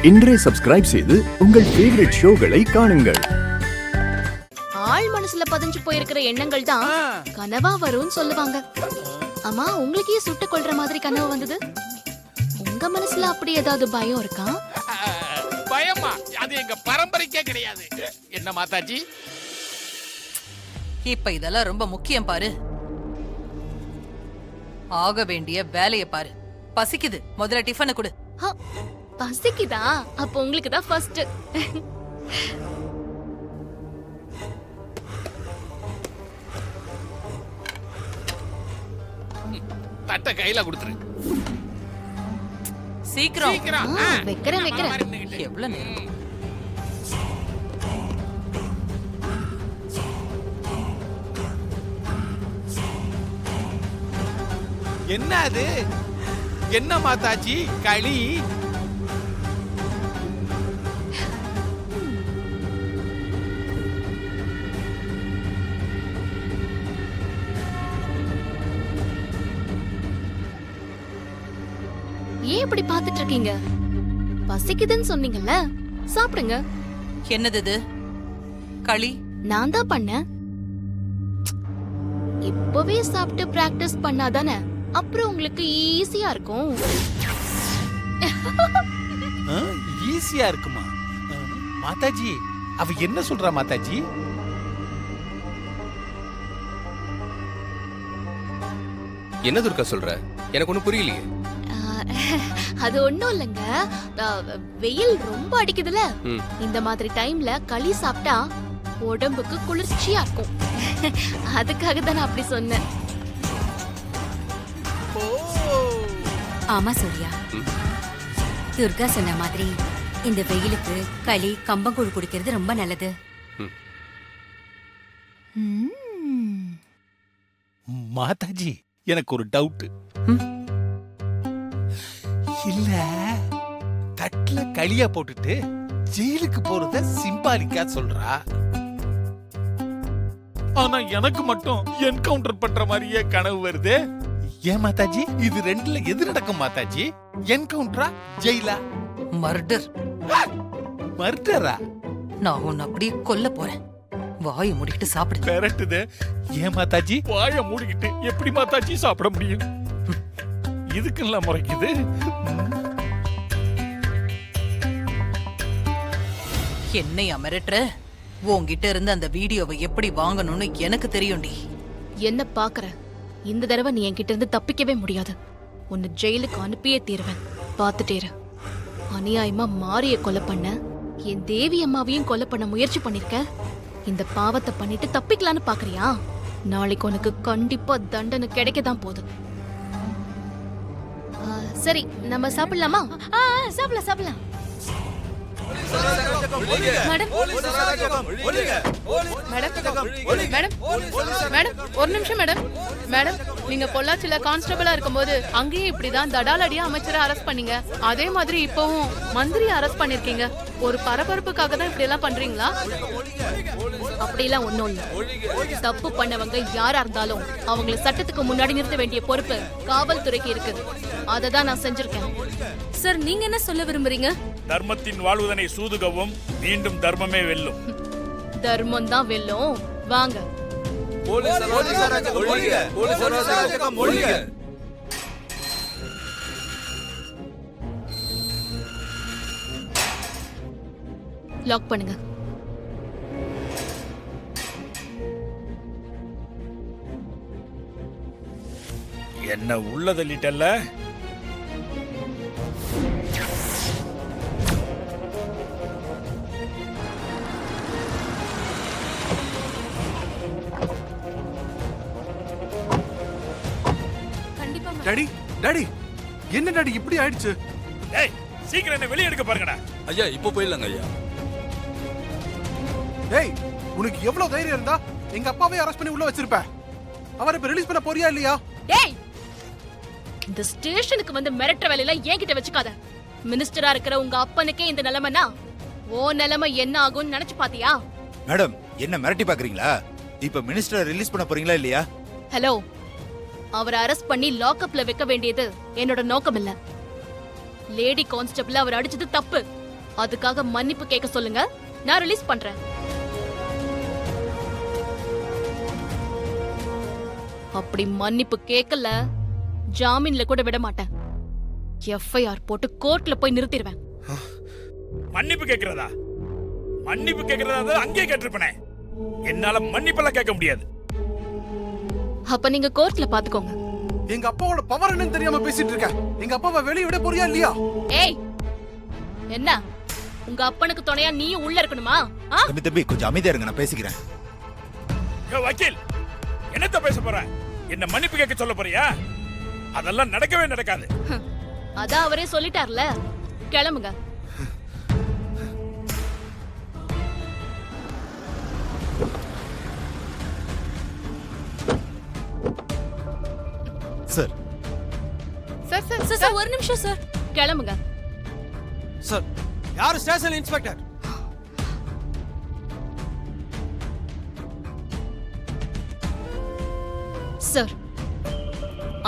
இன்றே சப்ஸ்கிரைப் செய்து உங்கள் ஃபேவரட் ஷோகளை காணுங்கள். ஆள் மனசுல பதிஞ்சு போயிருக்கிற எண்ணங்கள் தான் கனவா வரும்னு சொல்லுவாங்க. அம்மா, உங்களுக்கே சுட்டு கொள்ற மாதிரி கனவு வந்தது? உங்க மனசுல அப்படி ஏதாவது பயம் இருக்கா? பயமா? அது எங்க பரம்பரைக்கே கிடையாது. என்ன மாதாஜி? இப்ப இதெல்லாம் ரொம்ப முக்கியம் பாரு. ஆக வேண்டிய வேலைய பாரு. பசிக்குது, முதல்ல டிஃபனை கொடு. பசிக்குதா? அப்ப உங்களுக்கு தான் ஃபர்ஸ்ட். தட்ட கையில கொடுத்துரு. சீக்கிரம் சீக்கிரம். வைக்கிறேன். எவ்வளவு நேரம்? என்ன அது? என்ன மாதாஜி களி? ஏன் இப்படி பாத்துட்டு இருக்கீங்க? பசிக்குதுன்னு சொன்னீங்கல்ல, சாப்பிடுங்க. என்னது இது? களி? நான் தான் பண்ணேன். இப்பவே சாப்பிட்டு பிராக்டிஸ் பண்ணாதானே அப்புறம் உங்களுக்கு ஈஸியா இருக்கும். ஈஸியா இருக்குமா? மாதாஜி, அவ என்ன சொல்றா மாதாஜி? என்ன துர்கா சொல்ற? எனக்கு ஒண்ணு புரியலையே. அது ஒண்ணும் இல்லைங்க. வெயில் ரொம்ப அடிக்குதுல, இந்த மாதிரி டைம்ல களி சாப்பிட்டா உடம்புக்கு குளிர்ச்சியா இருக்கும். அதுக்காக தான் நான் அப்படி சொன்னேன். ஆமா சூர்யா, துர்கா சொன்ன மாதிரி இந்த வெயிலுக்கு களி கம்பங்கூழ் குடிக்கிறது ரொம்ப நல்லது. மாதாஜி, எனக்கு ஒரு டவுட். இல்ல, தட்டுல களியா போட்டுட்டு ஜெயிலுக்கு போறத சிம்பாலிக்கா சொல்றா. ஆனா எனக்கு மட்டும் என்கவுண்டர் பண்ற மாதிரியே கனவு வருது. ஏன் மாதாஜி? இது ரெண்டுல எது நடக்கும் மாதாஜி? என்கவுண்டரா, ஜெயிலா? மர்டர். மர்டரா? நான் உன்னை அப்படியே கொல்ல போறேன். வாயை மூடிக்கிட்டு சாப்பிடு. பெரட்டுது. ஏன் மாதாஜி? வாயை மூடிக்கிட்டு எப்படி மாதாஜி சாப்பிட முடியும்? இதுக்கெல்லாம் முறைக்குது. என்னையா மிரட்டுற? உன்கிட்ட இருந்து அந்த வீடியோவை எப்படி வாங்கணும்னு எனக்கு தெரியும்டி. என்ன பாக்குற? இந்த தடவை நீ என்கிட்ட இருந்து தப்பிக்கவே முடியாது. உன்னை ஜெயிலுக்கு அனுப்பியே தீருவேன். பாத்துட்டேரு. அநியாயமா மாரிய கொலை பண்ண, என் தேவி அம்மாவையும் கொலை பண்ண முயற்சி பண்ணிருக்க. இந்த பாவத்தை பண்ணிட்டு தப்பிக்கலான்னு பாக்குறியா? நாளைக்கு உனக்கு கண்டிப்பா தண்டனை கிடைக்கதான் போகுது. சரி, நம்ம சாப்பிடலாமா? சாப்பிடலாம். மேடம், ஒரு நிமிஷம் மேடம். மேடம், நீங்க பொள்ளாச்சியில கான்ஸ்டபிளா இருக்கும்போது அங்கேயும் இப்படிதான் தடாலடியா அமைச்சரை அரெஸ்ட் பண்ணீங்க. அதே மாதிரி இப்பவும் மந்திரி அரெஸ்ட் பண்ணிருக்கீங்க. ஒரு பரபரப்புக்காக தான் இப்படி எல்லாம் பண்றீங்களா? அப்படிலாம் ஒண்ணும் இல்ல. தப்பு பண்ணவங்க யாரா இருந்தாலும் அவங்கள சட்டத்துக்கு முன்னாடி நிறுத்த வேண்டிய பொறுப்பு காவல்துறைக்கு இருக்கு. அததான் நான் செஞ்சிருக்கேன். சார், நீங்க என்ன சொல்ல விரும்புறீங்க? தர்மத்தின் வாழ்வதனை சூதுகவும் மீண்டும் தர்மமே வெல்லும். தர்மம் தான் வெல்லும். வாங்க. லாக் பண்ணுங்க. என்ன உள்ள தள்ளிட்டல்ல? டாடி, டாடி, என்ன டாடி இப்படி ஆயிடுச்சு? டேய், சீக்கிரம் என்ன வெளிய எடுக்க பாருங்கடா. ஐயா, இப்போ போயிடலாங்க ஐயா. டேய், உனக்கு எவ்வளவு தைரியம் இருந்தா எங்க அப்பாவே அரெஸ்ட் பண்ணி உள்ள வச்சிருப்ப. அவரை இப்ப ரிலீஸ் பண்ண போறியா இல்லையா? டேய், இந்த ஸ்டேஷனுக்கு வந்து மிரட்டற வேலையில என்கிட்ட வச்சுக்காத. மினிஸ்டரா இருக்கிற உங்க அப்பனுக்கே இந்த நிலைமைனா ஓ நிலைமை என்ன ஆகும்னு நினைச்சு பாத்தியா? மேடம், என்ன மிரட்டி பாக்குறீங்களா? இப்ப மினிஸ்டரை ரிலீஸ் பண்ண போறீங்களா இல்லையா? ஹலோ, அவரை அரெஸ்ட் பண்ணி லாக்அப்ல வைக்க வேண்டியது என்னோட நோக்கம் இல்ல. லேடி கான்ஸ்டபிள் அவர் அடிச்சது தப்பு. அதுக்காக மன்னிப்பு கேட்க சொல்லுங்க, நான் ரிலீஸ் பண்றேன். அப்படி மன்னிப்பு கேட்கல, ஜாமீன்ல கூட விட மாட்டேன். எஃப்ஐஆர் போட்டு கோர்ட்ல போய் நிறுத்திடுவேன். மன்னிப்பு கேக்குறதா? மன்னிப்பு கேக்குறதா இருந்தா அங்கேயே கேட்டிருப்பனே. என்னால மன்னிப்பெல்லாம் கேட்க முடியாது. அப்ப நீங்க கோர்ட்ல பாத்துக்கோங்க. எங்க அப்பாவோட பவர் என்னன்னு தெரியாம பேசிட்டு இருக்க. எங்க அப்பாவை வெளிய விட போறியா இல்லையா? ஏய், என்ன உங்க அப்பனுக்கு துணையா நீயும் உள்ள இருக்கணுமா? தம்பி கொஞ்சம் அமைதியா இருங்க, நான் பேசிக்கிறேன். ஏ வக்கீல், என்னத்த பேச போற? என்ன மன்னிப்பு கேட்க சொல்ல போறியா? அதெல்லாம் நடக்கவே நடக்காது. அதான் அவரே சொல்லிட்டார்ல, கிளம்புங்க. Sir sir sir sir, sir, ஒரு நிமிஷம் சார், கிளம்புங்க. சார், யார் station inspector? Sir,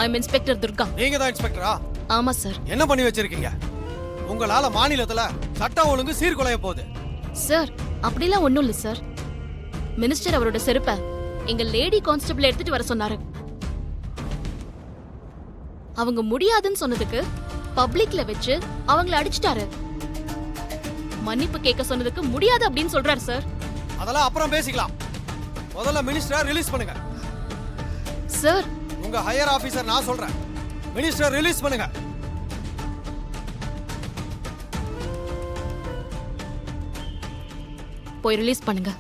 I am inspector Durga. நீங்க தான் இன்ஸ்பெக்டரா? ஆமா சார். என்ன பண்ணி வச்சிருக்கீங்க? உங்களால மாநிலத்துல சட்டம் ஒழுங்கு சீர்குலைய போகுது. சார், அப்படிலாம் ஒண்ணும் இல்ல சார். மினிஸ்டர் அவரோட செருப்பை எங்க லேடி கான்ஸ்டபிள் எடுத்துட்டு வர சொன்னாரு. அவங்க முடியாதுன்னு சொன்னதுக்கு பப்ளிக்ல வச்சு அவங்கள அடிச்சிட்டாரு. மன்னிப்பு கேட்க சொன்னதுக்கு முடியாது அப்படின்னு சொல்றாரு சார். அதெல்லாம் அப்புறம் பேசிக்கலாம். முதல்ல மினிஸ்டரை ரிலீஸ் பண்ணுங்க. சார், உங்க ஹையர் ஆபீசர் நான் சொல்றேன். மினிஸ்டர் ரிலீஸ் பண்ணுங்க. போய் ரிலீஸ் பண்ணுங்க.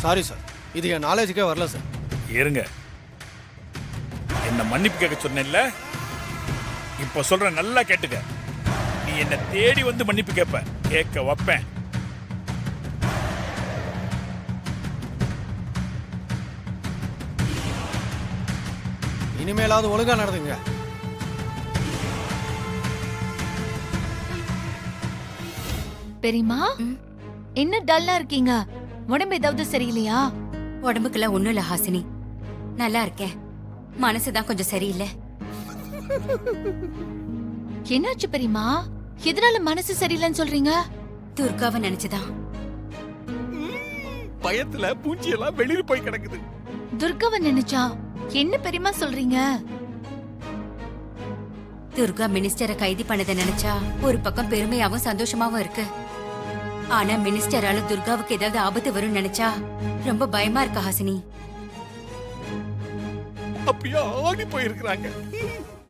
சாரி சார், இது என் நாலேஜுக்கே வரல சார். இருங்க, என்ன மன்னிப்பு கேட்க சொன்னேன்ல, இப்ப சொல்ற நல்லா கேட்டுக்க. நீ என்ன தேடி வந்து மன்னிப்பு கேட்ப, கேட்க வைப்பேன். இனிமேலாவது ஒழுங்கா நடந்துங்க. பெரியமா, என்ன டல்லா இருக்கீங்க? உடம்பு ஏதாவது சரியில்லையா? உடம்புக்குலாம் ஒண்ணும் இல்ல ஹாசினி, நல்லா இருக்கேன். மனசுதான் கொஞ்சம் சரியில்லை. என்னாச்சு பெரியமா? எதனால மனசு சரியில்லைன்னு சொல்றீங்க? துர்காவை நினைச்சுதான். பயத்துல பூச்சி எல்லாம் வெளியில போய் கிடக்குது. துர்காவை நினைச்சா என்ன பெரியமா சொல்றீங்க? துர்கா மினிஸ்டரை கைது பண்ணதை நினைச்சா ஒரு பக்கம் பெருமையாவும் சந்தோஷமாவும் இருக்கு. ஆனா மினிஸ்டரால துர்காவுக்கு ஏதாவது ஆபத்து வரும் நினைச்சா ரொம்ப பயமா இருக்கு ஹாசினி. அப்படியே ஆடி போயிருக்கிறாங்க.